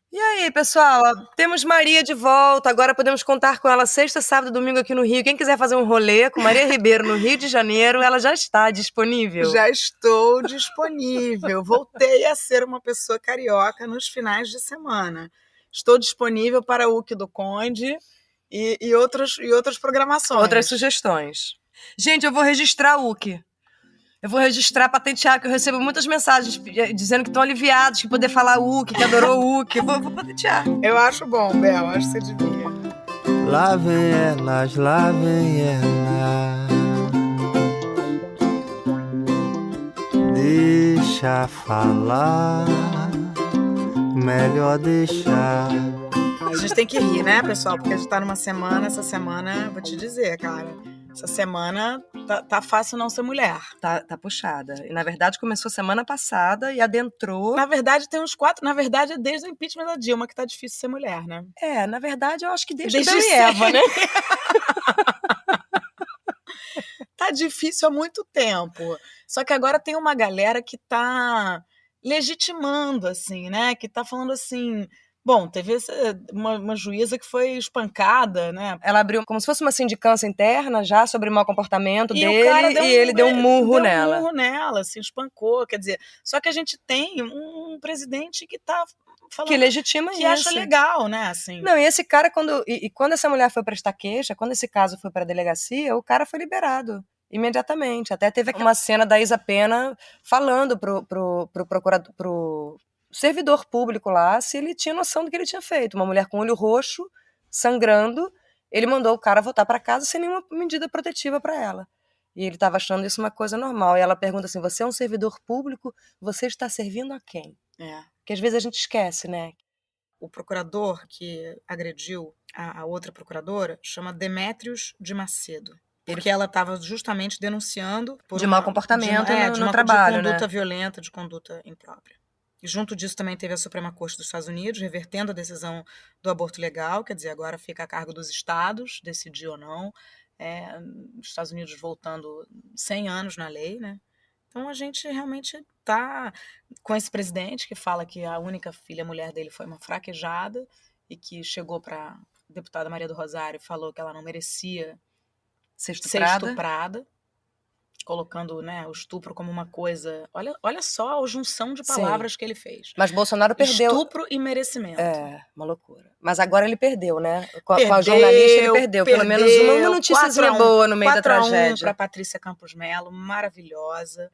E aí, pessoal, temos Maria de volta. Agora podemos contar com ela sexta, sábado e domingo aqui no Rio. Quem quiser fazer um rolê com Maria Ribeiro no Rio de Janeiro, ela já está disponível. Já estou disponível. Voltei a ser uma pessoa carioca nos finais de semana. Estou disponível para o UC do Conde e outras programações. Outras sugestões. Gente, eu vou registrar o UC. Eu vou registrar, patentear, que eu recebo muitas mensagens dizendo que estão aliviados, que poder falar UC, que adorou o UC. Eu vou patentear. Eu acho bom, Bel, acho que você devia. Lá vem elas, lá vem elas. Deixa falar, melhor deixar. A gente tem que rir, né, pessoal? Porque a gente tá numa semana, essa semana, vou te dizer, cara, essa semana tá fácil não ser mulher. Tá puxada. E, na verdade, começou semana passada e adentrou... Na verdade, tem uns 4... Na verdade, é desde o impeachment da Dilma que tá difícil ser mulher, né? Na verdade, eu acho que desde Desde Adão e Eva, né? Tá difícil há muito tempo. Só que agora tem uma galera que tá legitimando, assim, né? Que tá falando assim... Bom, teve uma juíza que foi espancada, né? Ela abriu como se fosse uma sindicância interna já sobre o mau comportamento E dele, o cara deu ele deu um murro nela. Deu um murro nela, se espancou, quer dizer... Só que a gente tem um presidente que tá falando... Que legitima que isso. acha legal, né? Assim. Não, e esse cara, quando essa mulher foi prestar queixa, quando esse caso foi pra delegacia, o cara foi liberado imediatamente. Até teve uma cena da Isa Pena falando pro procurador, pro servidor público lá, se ele tinha noção do que ele tinha feito. Uma mulher com olho roxo, sangrando, ele mandou o cara voltar pra casa sem nenhuma medida protetiva pra ela. E ele estava achando isso uma coisa normal. E ela pergunta assim, você é um servidor público, você está servindo a quem? Porque às vezes a gente esquece, né? O procurador que agrediu a outra procuradora chama Demétrios de Macedo. Porque ela estava justamente denunciando por mau comportamento no trabalho, de conduta né? violenta, de conduta imprópria. E junto disso também teve a Suprema Corte dos Estados Unidos revertendo a decisão do aborto legal, quer dizer, agora fica a cargo dos estados decidir ou não. Os Estados Unidos voltando 100 anos na lei, né? Então a gente realmente está com esse presidente que fala que a única filha mulher dele foi uma fraquejada e que chegou para a deputada Maria do Rosário e falou que ela não merecia ser estuprada, colocando, né, o estupro como uma coisa... Olha só a junção de palavras que ele fez. Mas Bolsonaro perdeu... Estupro e merecimento. Uma loucura. Mas agora ele perdeu, né? Com a jornalista ele perdeu. Pelo menos uma noticiazinha boa no meio da tragédia. 4-1 para Patrícia Campos Melo, maravilhosa.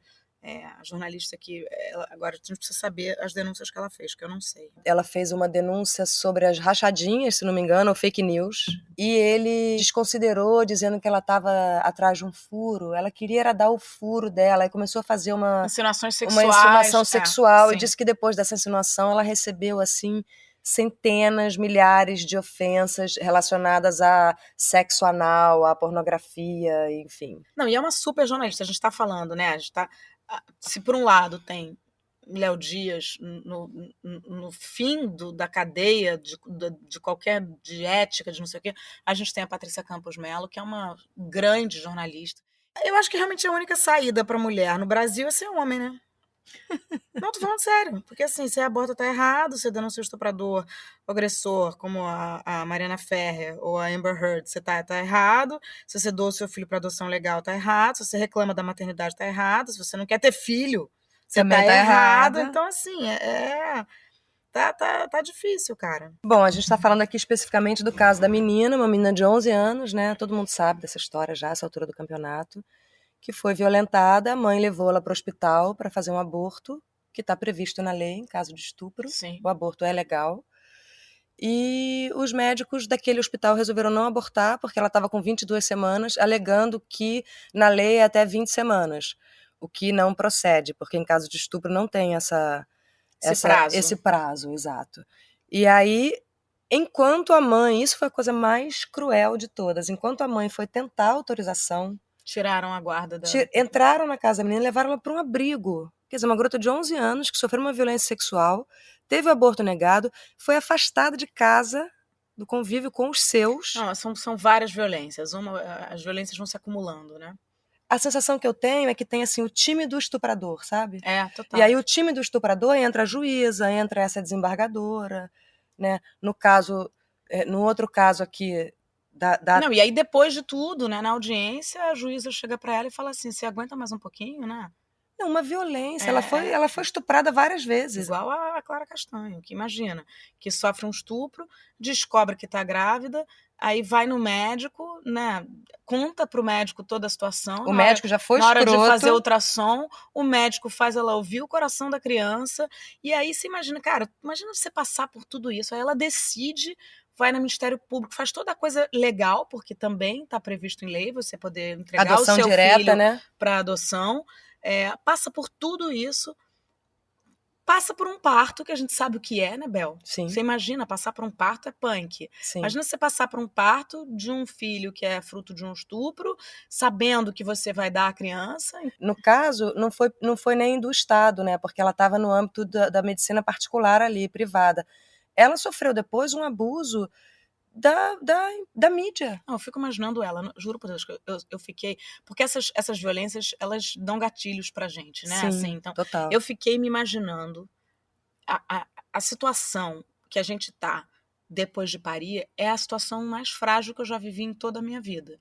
A jornalista que... agora a gente precisa saber as denúncias que ela fez, que eu não sei. Ela fez uma denúncia sobre as rachadinhas, se não me engano, ou fake news. E ele desconsiderou, dizendo que ela estava atrás de um furo. Ela queria era dar o furo dela. E começou a fazer uma insinuação sexual. E disse que depois dessa insinuação ela recebeu, assim, centenas, milhares de ofensas relacionadas a sexo anal, a pornografia, enfim. Não, e é uma super jornalista. A gente está falando, né? A gente tá... Se por um lado tem Léo Dias no fim da cadeia de qualquer de ética, de não sei o quê, a gente tem a Patrícia Campos Melo, que é uma grande jornalista. Eu acho que realmente a única saída para mulher no Brasil é ser homem, né? Não, tô falando sério, porque assim, se aborta tá errado, você denuncia o estuprador, o agressor, como a Mariana Ferrer ou a Amber Heard, você tá errado, se você doa o seu filho para adoção legal, tá errado, se você reclama da maternidade, tá errado, se você não quer ter filho, você também tá errado. Então, assim, tá difícil, cara. Bom, a gente tá falando aqui especificamente do caso da menina, uma menina de 11 anos, né? Todo mundo sabe dessa história já, essa altura do campeonato, que foi violentada, a mãe levou ela para o hospital para fazer um aborto, que está previsto na lei em caso de estupro. Sim. O aborto é legal. E os médicos daquele hospital resolveram não abortar, porque ela estava com 22 semanas, alegando que na lei é até 20 semanas, o que não procede, porque em caso de estupro não tem esse prazo, exato. E aí, enquanto a mãe, isso foi a coisa mais cruel de todas, enquanto a mãe foi tentar autorização, tiraram a guarda dela. Entraram na casa da menina e levaram ela para um abrigo. Quer dizer, uma garota de 11 anos que sofreu uma violência sexual, teve o aborto negado, foi afastada de casa, do convívio com os seus. Não, são várias violências. As violências vão se acumulando, né? A sensação que eu tenho é que tem, assim, o time do estuprador, sabe? Total. E aí o time do estuprador entra a juíza, entra essa desembargadora, né? No outro caso aqui, Não, e aí depois de tudo, né, na audiência, a juíza chega para ela e fala assim, você aguenta mais um pouquinho, né? Não, uma violência, É, ela foi estuprada várias vezes. igual a Clara Castanho, que imagina, que sofre um estupro, descobre que está grávida, aí vai no médico, né, conta pro médico toda a situação, O médico já foi na hora de fazer escroto. ultrassom, o médico faz ela ouvir o coração da criança, e aí você imagina, cara, imagina você passar por tudo isso, aí ela decide, vai no Ministério Público, faz toda a coisa legal, porque também está previsto em lei você poder entregar Adoção o seu direta, filho né? para adoção, passa por tudo isso, passa por um parto, que a gente sabe o que é, né, Bel? Sim, Você imagina, passar por um parto é punk. sim. Imagina você passar por um parto de um filho que é fruto de um estupro, sabendo que você vai dar a criança. No caso, não foi nem do Estado, né? Porque ela estava no âmbito da medicina particular ali, privada. Ela sofreu depois um abuso da mídia. Não, eu fico imaginando ela, juro por Deus, que eu fiquei. Porque essas violências, elas dão gatilhos pra gente, né? Sim, Assim, então, total. eu fiquei me imaginando a situação que a gente tá depois de parir é a situação mais frágil que eu já vivi em toda a minha vida.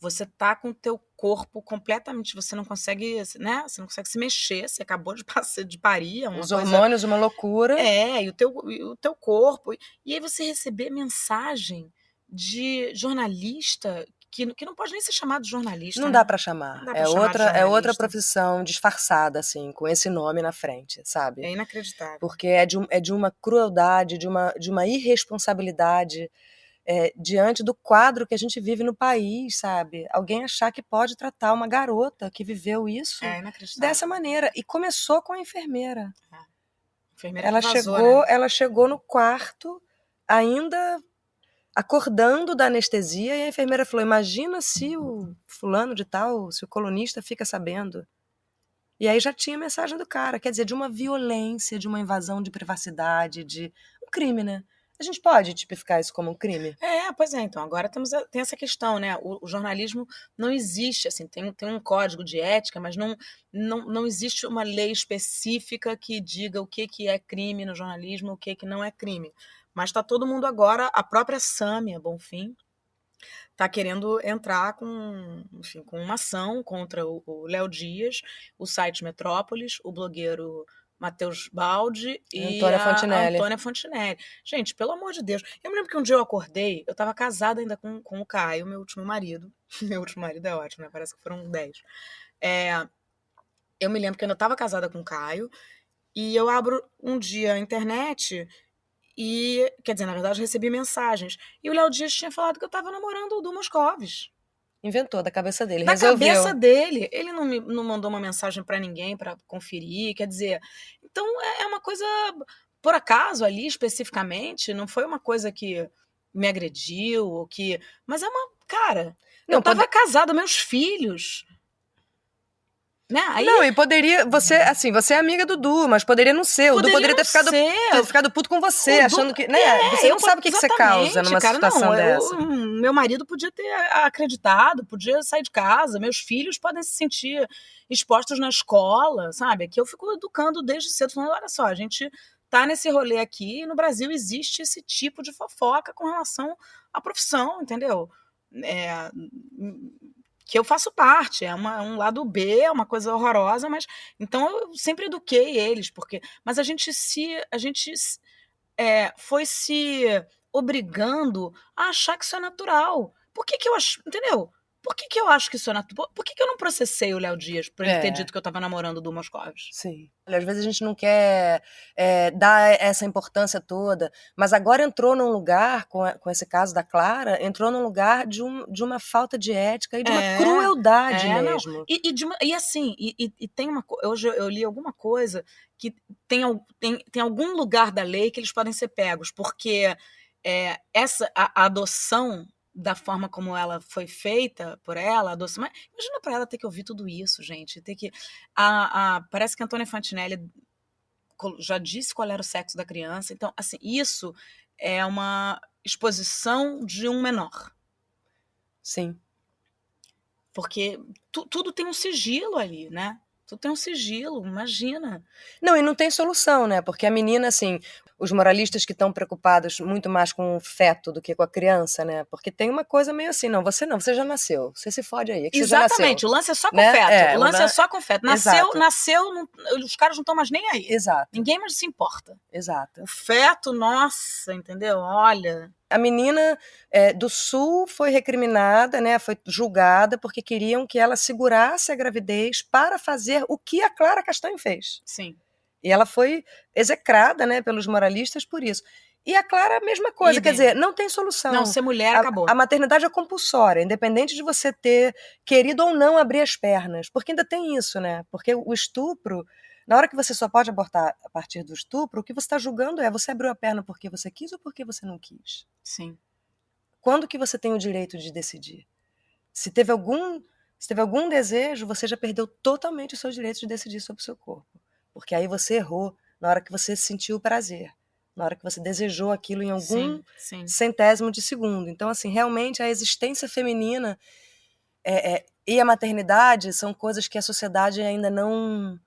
Você tá com o teu corpo completamente, você não consegue, né? Você não consegue se mexer, você acabou de passar de parir, é uma Os coisa. hormônios, uma loucura. E o teu corpo. E aí você receber mensagem de jornalista que não pode nem ser chamado de jornalista. Não né? dá pra chamar. Não dá pra chamar de É outra jornalista. profissão disfarçada, assim, com esse nome na frente, sabe? É inacreditável. Porque é de uma crueldade, de uma irresponsabilidade diante do quadro que a gente vive no país, sabe? Alguém achar que pode tratar uma garota que viveu isso É inacreditável. dessa maneira. E começou com a enfermeira. A enfermeira que vazou, né? Ela chegou no quarto ainda acordando da anestesia e a enfermeira falou: imagina se o fulano de tal, se o colunista fica sabendo. E aí já tinha mensagem do cara, quer dizer, de uma violência, de uma invasão de privacidade, de um crime, né? A gente pode tipificar isso como um crime? Pois é, então, agora tem essa questão, né? O jornalismo não existe, assim, tem um código de ética, mas não existe uma lei específica que diga o que é crime no jornalismo, o que não é crime. Mas está todo mundo agora, a própria Sâmia Bonfim está querendo entrar enfim, com uma ação contra o Léo Dias, o site Metrópolis, o blogueiro Matheus Baldi e Antônia a Fontinelli. Antônia Fontinelli. Gente, pelo amor de Deus. Eu me lembro que um dia eu acordei, eu estava casada ainda com o Caio, meu último marido. Meu último marido é ótimo, né? Parece que foram 10. Eu me lembro que eu ainda estava casada com o Caio e eu abro um dia a internet e, quer dizer, na verdade, eu recebi mensagens. E o Léo Dias tinha falado que eu estava namorando o Du Moscovis. Inventou da cabeça dele, Da resolveu. cabeça dele. Ele não mandou uma mensagem para ninguém para conferir, quer dizer. Então é uma coisa, por acaso ali especificamente, não foi uma coisa que me agrediu, ou que. Mas é uma. Cara, eu tava casada, meus filhos. Né? Aí, não, e poderia. Você é amiga do Du, mas poderia não ser. O Du poderia ter ficado puto com você, achando que. Né? Você não sabe o que você causa numa situação dessa. Meu marido podia ter acreditado, podia sair de casa, meus filhos podem se sentir expostos na escola, sabe? Aqui eu fico educando desde cedo, falando: olha só, a gente tá nesse rolê aqui, e no Brasil existe esse tipo de fofoca com relação à profissão, entendeu? Que eu faço parte, é um lado B, é uma coisa horrorosa, mas então eu sempre eduquei eles, mas a gente foi se obrigando a achar que isso é natural. Por que eu acho, entendeu? Por que eu acho que isso é natural? Por que eu não processei o Léo Dias por ele ter dito que eu estava namorando o Du Moscovis? Sim. Às vezes a gente não quer dar essa importância toda, mas agora entrou num lugar, com esse caso da Clara, entrou num lugar de uma falta de ética e de uma crueldade mesmo. E assim, tem uma coisa, hoje eu li alguma coisa que tem algum lugar da lei que eles podem ser pegos, porque a adoção da forma como ela foi feita por ela, adoção, mas imagina para ela ter que ouvir tudo isso, gente, ter que parece que a Antônia Fontinelli já disse qual era o sexo da criança, então assim, isso é uma exposição de um menor. Sim. Porque tudo tem um sigilo ali, né? Tu tem um sigilo, imagina. Não, e não tem solução, né? Porque a menina, assim, os moralistas que estão preocupados muito mais com o feto do que com a criança, né? Porque tem uma coisa meio assim, não, você já nasceu, você se fode aí, é que você já nasceu. Exatamente, o lance é só com Né? feto. O lance é só com feto. Exato. Nasceu, os caras não estão mais nem aí. Exato. Ninguém mais se importa. Exato. O feto, nossa, entendeu? Olha. A menina do Sul foi recriminada, né? Foi julgada porque queriam que ela segurasse a gravidez para fazer o que a Clara Castanho fez. Sim. E ela foi execrada, né, pelos moralistas por isso. E a Clara, a mesma coisa, quer dizer, não tem solução. Não, ser mulher acabou. A maternidade é compulsória, independente de você ter querido ou não abrir as pernas. Porque ainda tem isso, né? Porque o estupro, na hora que você só pode abortar a partir do estupro, o que você está julgando é você abriu a perna porque você quis ou porque você não quis. Sim. Quando que você tem o direito de decidir? Se teve algum desejo, você já perdeu totalmente o seu direito de decidir sobre o seu corpo. Porque aí você errou na hora que você sentiu o prazer, na hora que você desejou aquilo em algum centésimo de segundo. Então, assim, realmente a existência feminina e a maternidade são coisas que a sociedade ainda não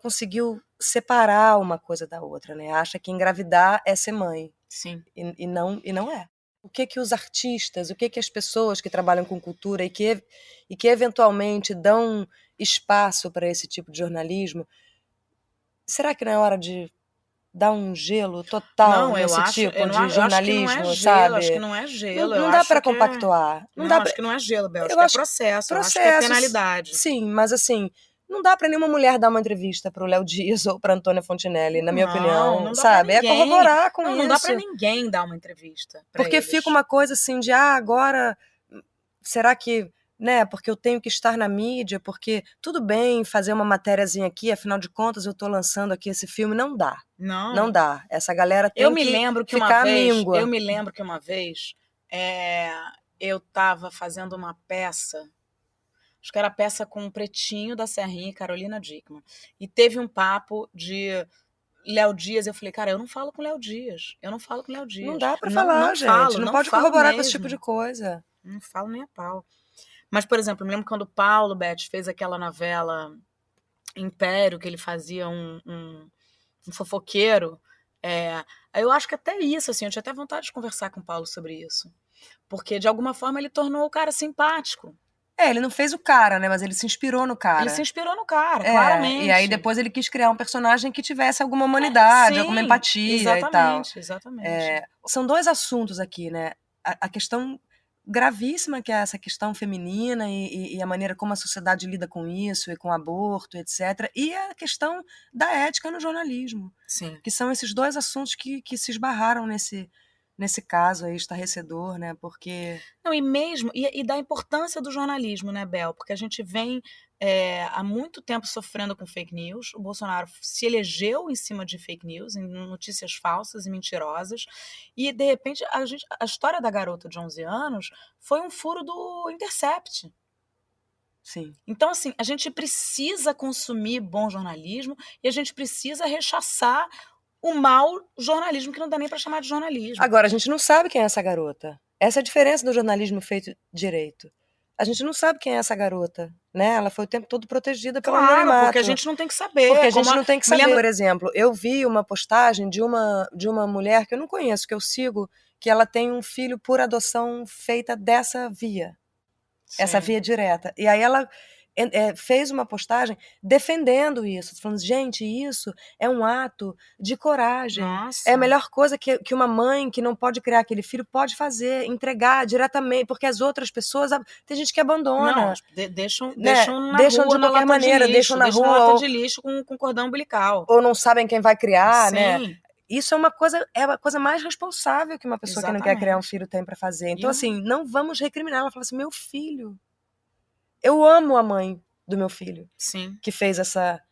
conseguiu separar uma coisa da outra, né? Acha que engravidar é ser mãe. Sim. E não é. O que os artistas, o que as pessoas que trabalham com cultura e que eventualmente dão espaço para esse tipo de jornalismo, será que não é hora de dar um gelo total nesse tipo de jornalismo, sabe? Acho que não é gelo. Não dá para compactuar. Acho que não é gelo, Bel. Acho que é processo. Acho que é penalidade. Sim, mas assim, não dá para nenhuma mulher dar uma entrevista para o Léo Dias ou para Antônia Fontinelli, na minha opinião, não sabe? É corroborar com isso. Não dá para ninguém dar uma entrevista. Porque eles. Fica uma coisa assim de, agora, será que, né, porque eu tenho que estar na mídia, porque tudo bem fazer uma matériazinha aqui, afinal de contas eu tô lançando aqui esse filme, não dá. Não dá. Essa galera tem que ficar míngua. Eu me lembro que uma vez eu tava fazendo uma peça, acho que era a peça com o Pretinho da Serrinha e Carolina Dickmann. E teve um papo de Léo Dias. Eu falei, cara, eu não falo com Léo Dias. Não dá pra falar, gente. Não pode corroborar mesmo com esse tipo de coisa. Não falo nem a pau. Mas, por exemplo, eu me lembro quando o Paulo Betti fez aquela novela Império, que ele fazia um fofoqueiro. Eu acho que até isso, assim, eu tinha até vontade de conversar com o Paulo sobre isso. Porque, de alguma forma, ele tornou o cara simpático. Ele não fez o cara, né? Mas ele se inspirou no cara. Ele se inspirou no cara, claramente. E aí depois ele quis criar um personagem que tivesse alguma humanidade, alguma empatia e tal. Exatamente. São dois assuntos aqui, né? A questão gravíssima que é essa questão feminina e a maneira como a sociedade lida com isso e com o aborto, etc. E a questão da ética no jornalismo. Sim. Que são esses dois assuntos que se esbarraram nesse caso aí estarrecedor, né? Porque... Não, e da importância do jornalismo, né, Bel? Porque a gente vem há muito tempo sofrendo com fake news. O Bolsonaro se elegeu em cima de fake news, em notícias falsas e mentirosas. E, de repente, a história da garota de 11 anos foi um furo do Intercept. Sim. Então, assim, a gente precisa consumir bom jornalismo e a gente precisa rechaçar o mau jornalismo, que não dá nem para chamar de jornalismo. Agora, a gente não sabe quem é essa garota. Essa é a diferença do jornalismo feito direito. A gente não sabe quem é essa garota, né? Ela foi o tempo todo protegida pelo anonimato. Porque a gente não tem que saber. Porque a gente não tem que saber. Por exemplo, eu vi uma postagem de uma mulher que eu não conheço, que eu sigo, que ela tem um filho por adoção feita dessa via. Sim. Essa via direta. E aí ela fez uma postagem defendendo isso, falando, gente, isso é um ato de coragem. Nossa. É a melhor coisa que uma mãe que não pode criar aquele filho pode fazer, entregar diretamente, porque as outras pessoas, tem gente que abandona. Não, deixam de qualquer maneira, deixam na rua. Na lata de lixo com cordão umbilical. Ou não sabem quem vai criar, Sim. né? Isso é a coisa mais responsável que uma pessoa que não quer criar um filho tem para fazer. Então, assim, não vamos recriminar. Ela fala assim, meu filho, eu amo a mãe do meu filho. Sim. Que fez essa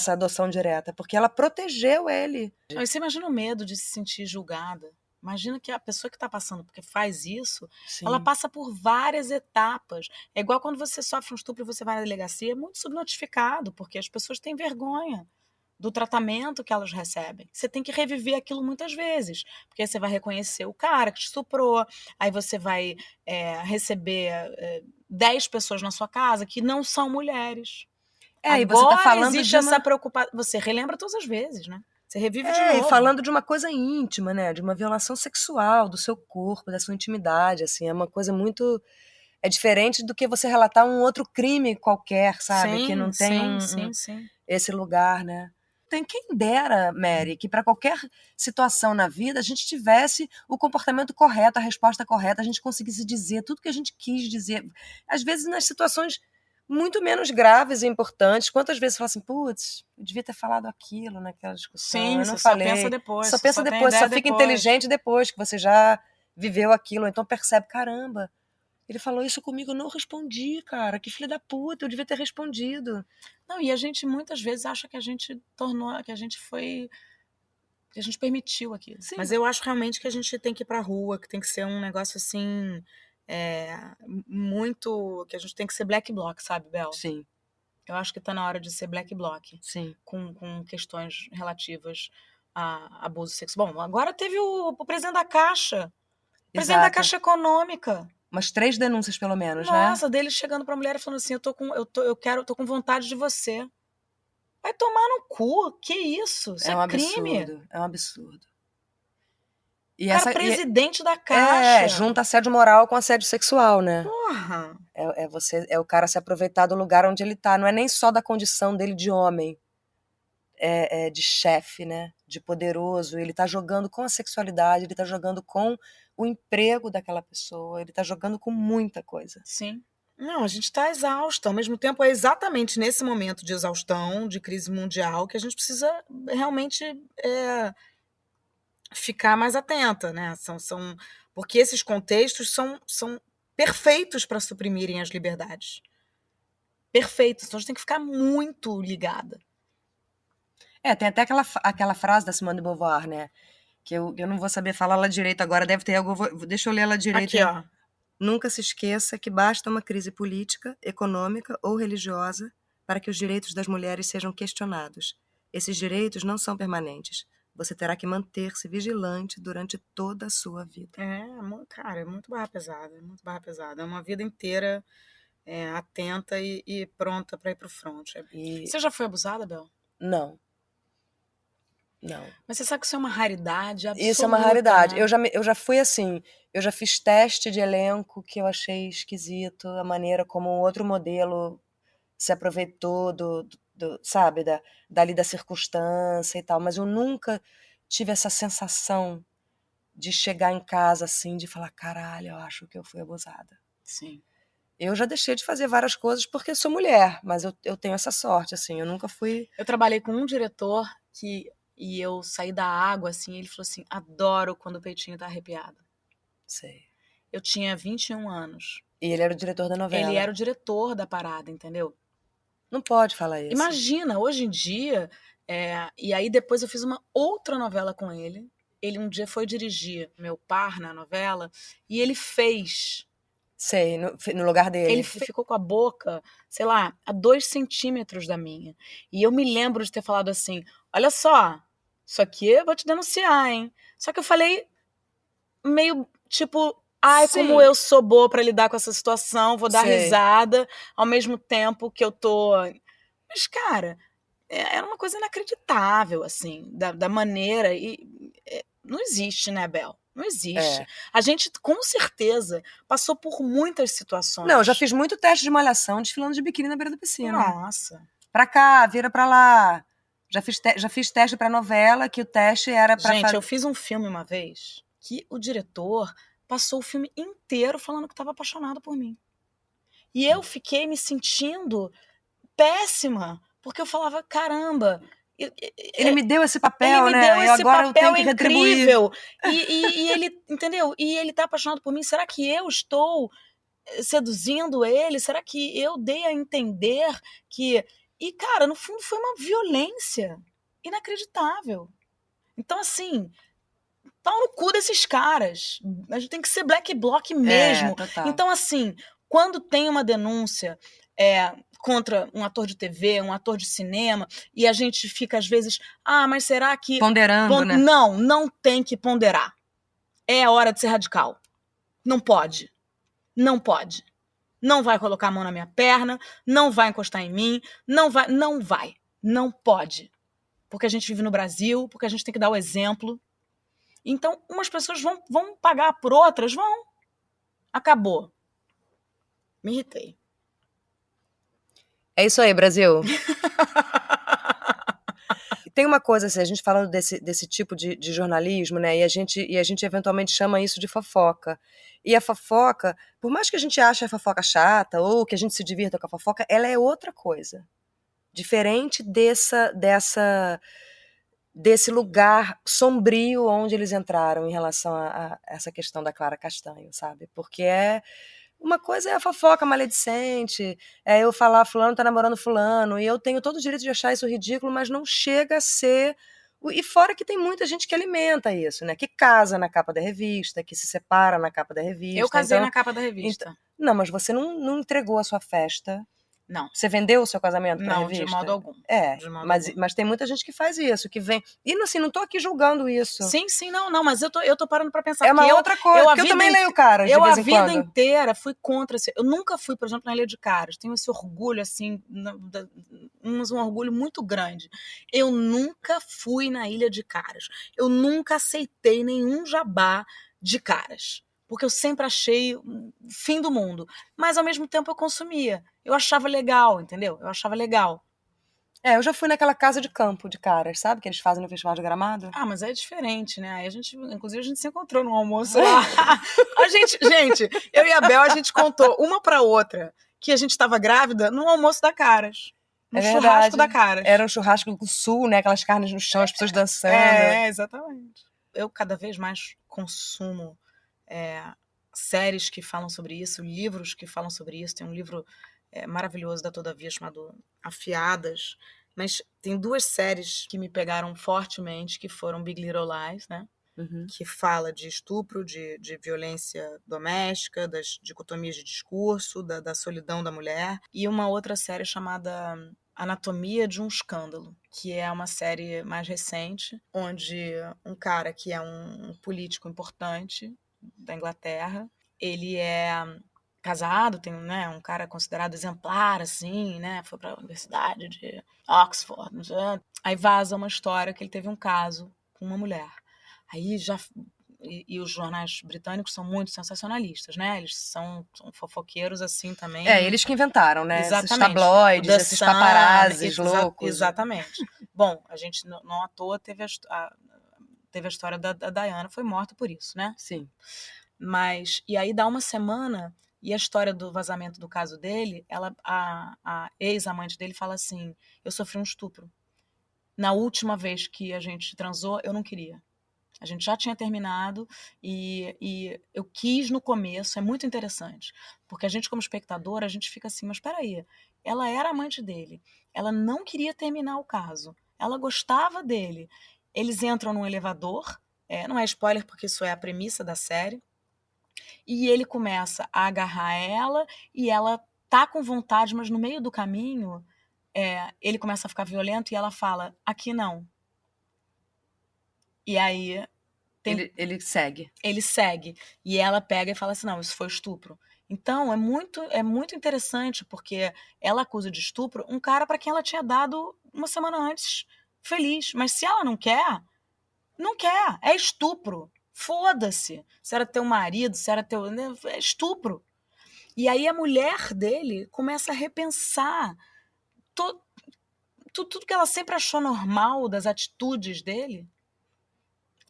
adoção direta, porque ela protegeu ele. E você imagina o medo de se sentir julgada. Imagina que a pessoa que está passando, porque faz isso, Sim. Ela passa por várias etapas. É igual quando você sofre um estupro e você vai na delegacia, é muito subnotificado, porque as pessoas têm vergonha do tratamento que elas recebem. Você tem que reviver aquilo muitas vezes, porque aí você vai reconhecer o cara que te estuprou, aí você vai receber 10 pessoas na sua casa que não são mulheres. E você tá Agora falando existe de essa preocupação. Você relembra todas as vezes, né? Você revive de e novo. falando de uma coisa íntima, né? De uma violação sexual do seu corpo, da sua intimidade, assim, é uma coisa muito... É diferente do que você relatar um outro crime qualquer, sabe? Que não tem Sim. esse lugar, né? Tem quem dera, Mary, que para qualquer situação na vida a gente tivesse o comportamento correto, a resposta correta, a gente conseguisse dizer tudo que a gente quis dizer. Às vezes nas situações muito menos graves e importantes, quantas vezes você fala assim, putz, eu devia ter falado aquilo naquela discussão, Sim, eu não você só falei. pensa depois. Só você pensa só tem depois, ideia só fica depois. inteligente depois que você já viveu aquilo, ou então percebe, caramba, ele falou isso comigo, eu não respondi, cara, que filho da puta, eu devia ter respondido. Não, e a gente muitas vezes acha que a gente tornou, que a gente foi, que a gente permitiu aquilo. Sim. Mas eu acho realmente que a gente tem que ir pra rua, que tem que ser um negócio assim, muito, que a gente tem que ser black bloc, sabe, Bel? Sim, Eu acho que tá na hora de ser black bloc, sim. com questões relativas a abuso sexual. Bom, agora teve o presidente da Caixa, presidente da Exato. Caixa Econômica. Umas 3 denúncias, pelo menos, né? Nossa, dele chegando pra mulher e falando assim, tô com vontade de você. Vai tomar no cu, que isso? Isso É um crime. absurdo, é um absurdo. E Cara, presidente da Caixa. junta assédio moral com assédio sexual, né? Porra. É o cara se aproveitar do lugar onde ele tá. Não é nem só da condição dele de homem, é de chefe, né? De poderoso. Ele tá jogando com a sexualidade, ele tá jogando com o emprego daquela pessoa, ele tá jogando com muita coisa. Sim. Não, a gente está exausta. Ao mesmo tempo, é exatamente nesse momento de exaustão, de crise mundial, que a gente precisa realmente ficar mais atenta, né? Porque esses contextos são perfeitos para suprimirem as liberdades. Perfeitos. Então a gente tem que ficar muito ligada. Tem até aquela frase da Simone de Beauvoir, né? Que eu não vou saber falar ela direito agora, deve ter algo. Deixa eu ler ela direito. Aqui, ó. Nunca se esqueça que basta uma crise política, econômica ou religiosa para que os direitos das mulheres sejam questionados. Esses direitos não são permanentes. Você terá que manter-se vigilante durante toda a sua vida. Cara, é muito barra pesada, é muito barra pesada. É uma vida inteira atenta e pronta para ir pro front. Você já foi abusada, Bel? Não. Não. Mas você sabe que isso é uma raridade absoluta. Isso é uma raridade. Né? Eu já fui assim, eu já fiz teste de elenco que eu achei esquisito, a maneira como o outro modelo se aproveitou sabe, dali da circunstância e tal, mas eu nunca tive essa sensação de chegar em casa assim, de falar, caralho, eu acho que eu fui abusada. Sim. Eu já deixei de fazer várias coisas porque sou mulher, mas eu tenho essa sorte, assim, eu nunca fui... Eu trabalhei com um diretor e eu saí da água, assim, ele falou assim, adoro quando o peitinho tá arrepiado. Sei. Eu tinha 21 anos. E ele era o diretor da novela. Ele era o diretor da parada, entendeu? Não pode falar isso. Imagina, hoje em dia... e aí depois eu fiz uma outra novela com ele. Ele um dia foi dirigir meu par na novela e ele fez... Sei, no lugar dele. Ele ficou com a boca, sei lá, a 2 centímetros da minha. E eu me lembro de ter falado assim, olha só, isso aqui eu vou te denunciar, hein? Só que eu falei meio tipo, ai, Sim. como eu sou boa pra lidar com essa situação, vou dar Sei. risada, ao mesmo tempo que eu tô... Mas, cara, era uma coisa inacreditável, assim, da maneira... não existe, né, Bel? Não existe. A gente, com certeza, passou por muitas situações. Não, eu já fiz muito teste de malhação desfilando de biquíni na beira da piscina. Nossa. Pra cá, vira pra lá. Já fiz teste pra novela, que o teste era pra... Gente, eu fiz um filme uma vez que o diretor passou o filme inteiro falando que estava apaixonado por mim. E eu fiquei me sentindo péssima, porque eu falava, caramba... Ele me deu esse papel, ele né? me deu esse agora papel eu tenho que incrível. retribuir. E ele, entendeu? E ele tá apaixonado por mim. Será que eu estou seduzindo ele? Será que eu dei a entender que... E, cara, no fundo foi uma violência inacreditável. Então, assim, pau no cu desses caras. A gente tem que ser black bloc mesmo. Total. Então, assim, quando tem uma denúncia contra um ator de TV, um ator de cinema, e a gente fica, às vezes, mas será que... Ponderando, né? Não tem que ponderar. É a hora de ser radical. Não pode. Não pode. não vai colocar a mão na minha perna, não vai encostar em mim, não vai, não pode. Porque a gente vive no Brasil, porque a gente tem que dar o exemplo. Então, umas pessoas vão pagar por outras, vão. Acabou. Me irritei. É isso aí, Brasil. Tem uma coisa, assim, a gente fala desse tipo de jornalismo, né? E a gente eventualmente chama isso de fofoca. E a fofoca, por mais que a gente ache a fofoca chata, ou que a gente se divirta com a fofoca, ela é outra coisa. Diferente desse lugar sombrio onde eles entraram em relação a essa questão da Clara Castanho, sabe? Porque uma coisa é a fofoca maledicente, é eu falar fulano tá namorando fulano, e eu tenho todo o direito de achar isso ridículo, mas não chega a ser... E fora que tem muita gente que alimenta isso, né? Que casa na capa da revista, que se separa na capa da revista. Eu casei na capa da revista. Não, mas você não entregou a sua festa. Não. Você vendeu o seu casamento pra revista? Não, de modo algum. Mas tem muita gente que faz isso, que vem... E assim, não tô aqui julgando isso. Sim, não, mas eu tô parando pra pensar. É uma outra coisa, porque eu também leio Caras de vez em quando. Eu a vida inteira fui contra... Eu nunca fui, por exemplo, na Ilha de Caras. Tenho esse orgulho, assim, um orgulho muito grande. Eu nunca fui na Ilha de Caras. Eu nunca aceitei nenhum jabá de Caras. Porque eu sempre achei o fim do mundo. Mas, ao mesmo tempo, eu consumia. Eu achava legal, entendeu? Eu achava legal. Eu já fui naquela casa de campo de Caras, sabe? Que eles fazem no Festival de Gramado. Ah, mas é diferente, né? Aí inclusive, a gente se encontrou no almoço lá. Gente, eu e a Bel, a gente contou uma pra outra que a gente estava grávida no almoço da Caras. No churrasco da Caras. Era um churrasco do sul, né? Aquelas carnes no chão, as pessoas dançando. Exatamente. Eu cada vez mais consumo séries que falam sobre isso, livros que falam sobre isso. Tem um livro maravilhoso da Todavia chamado Afiadas, mas tem 2 séries que me pegaram fortemente, que foram Big Little Lies, né? Uhum. Que fala de estupro, de violência doméstica, das dicotomias de discurso, da solidão da mulher, e uma outra série chamada Anatomia de um Escândalo, que é uma série mais recente, onde um cara que é um político importante da Inglaterra, ele é casado, tem um cara considerado exemplar, assim, né? Foi para a Universidade de Oxford. Aí vaza uma história que ele teve um caso com uma mulher. Aí já... E os jornais britânicos são muito sensacionalistas, né? Eles são fofoqueiros assim também. Eles que inventaram, né? Exatamente. Esses tabloides, esses paparazzis loucos. Exatamente. Bom, a gente não à toa teve a história da Diana, foi morta por isso, né? Sim. Mas, e aí dá uma semana, e a história do vazamento do caso dele, a ex-amante dele fala assim, eu sofri um estupro. Na última vez que a gente transou, eu não queria. A gente já tinha terminado e eu quis no começo, é muito interessante, porque a gente como espectador, a gente fica assim, mas espera aí, ela era amante dele, ela não queria terminar o caso, ela gostava dele. Eles entram num elevador, não é spoiler porque isso é a premissa da série, e ele começa a agarrar ela e ela tá com vontade, mas no meio do caminho ele começa a ficar violento e ela fala, aqui não. E aí... Ele segue. Ele segue. E ela pega e fala assim, não, isso foi estupro. Então, é muito interessante, porque ela acusa de estupro um cara para quem ela tinha dado uma semana antes feliz. Mas se ela não quer, não quer. É estupro. Foda-se. Se era teu marido, se era teu... É estupro. E aí a mulher dele começa a repensar tudo que ela sempre achou normal das atitudes dele,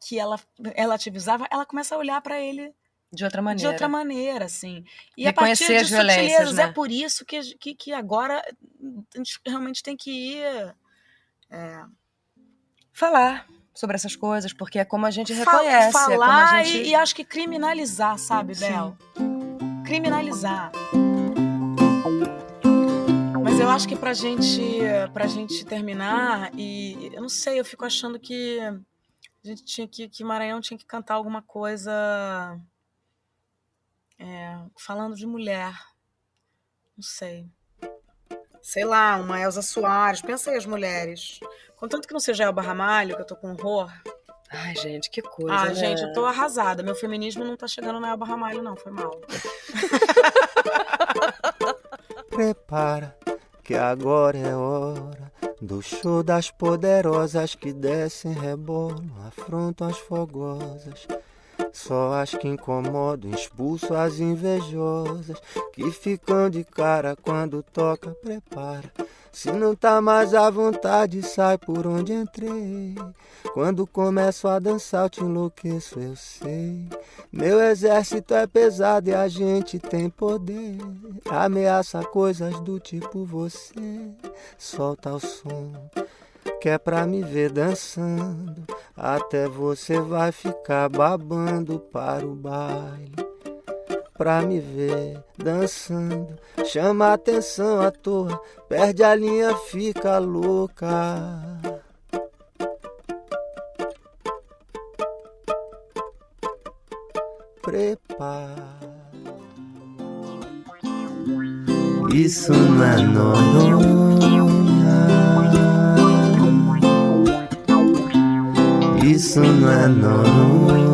que ela relativizava, ela começa a olhar para ele de outra maneira. De outra maneira, assim. E reconhecer a partir de as violências, né? É por isso que agora a gente realmente tem que ir... falar sobre essas coisas, porque é como a gente reconhece. Falar é como a gente... e acho que criminalizar, sabe, Bel? Criminalizar. Mas eu acho que pra gente terminar, e eu não sei, eu fico achando que a gente tinha que Maranhão tinha que cantar alguma coisa falando de mulher. Não sei. Sei lá, uma Elza Soares. Pensa aí as mulheres. Contanto que não seja Elba Ramalho, que eu tô com horror. Ai, gente, que coisa, né? Gente, eu tô arrasada. Meu feminismo não tá chegando na Elba Ramalho, não. Foi mal. Prepara, que agora é hora do show das poderosas que descem, rebolam, afrontam as fogosas. Só as que incomodam, expulso as invejosas, que ficam de cara quando toca, prepara. Se não tá mais à vontade, sai por onde entrei. Quando começo a dançar, eu te enlouqueço, eu sei. Meu exército é pesado e a gente tem poder. Ameaça coisas do tipo você. Solta o som, que é pra me ver dançando. Até você vai ficar babando para o baile. Pra me ver dançando, chama atenção à toa, perde a linha, fica louca. Prepara. Isso não é Noronha. Isso não é Noronha.